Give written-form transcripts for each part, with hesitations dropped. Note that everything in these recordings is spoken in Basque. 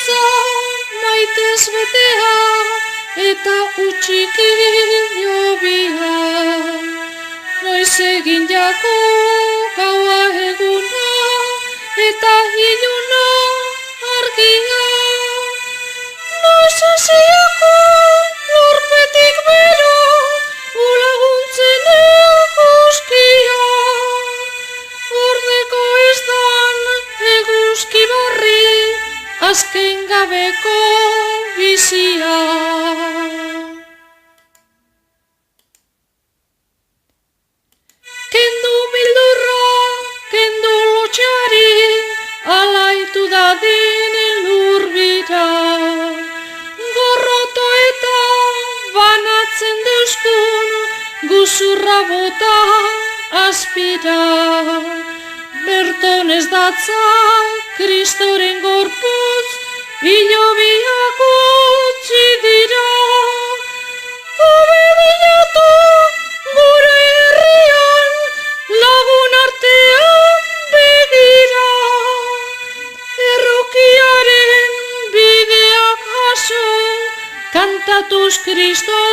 bihotza maitez betea, eta utxiki jobia. Noiz egin jako gaua eguna, eta iluna argia. Noiz hasiako lurpetik bero, ulaguntzen eguzkia. Ordeko ez dan eguzki barri, azken gabeko bizia. Kendu mildurra, kendu lotxari, alaitu dadin lurbira. Gorroto eta banatzen deuskun, guzurra bota azpira. Berton ez datza Kristoren gorputz, hilobiak utzi dira. Hobe bilatu gure herrian, lagun artean begira. Errokiaren bideak jaso, kantatuz Kristo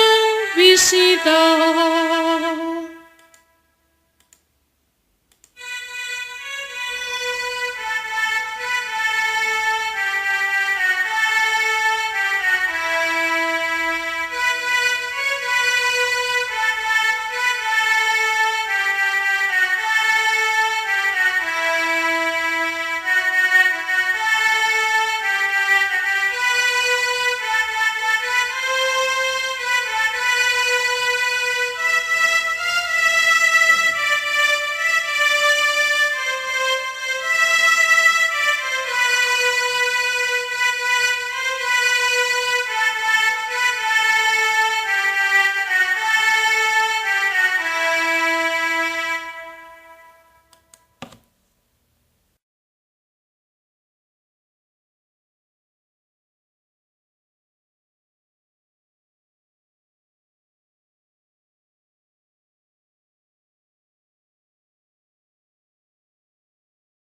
bizi da.